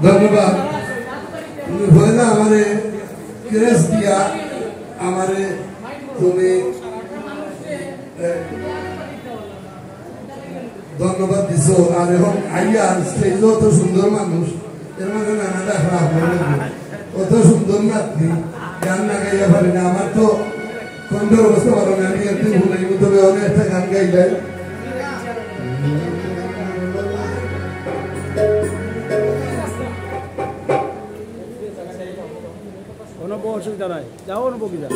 ধন্যবাদ হয়তো আমারে ক্রেস দিয়া আমারে তুমি ধন্যবাদ দিছো আর এখন আইয়া স্টেজও তো সুন্দর মানুষ এর মধ্যে নানাটা খারাপ অত সুন্দর নাতনি গান না গাইয়া পারি না আমার তো কণ্ঠের অবস্থা ভালো না আমি একদিন শুনাইব তবে অনেক একটা গান গাইলাই কোনো অসুবিধা নাই যাও অনুপকি যা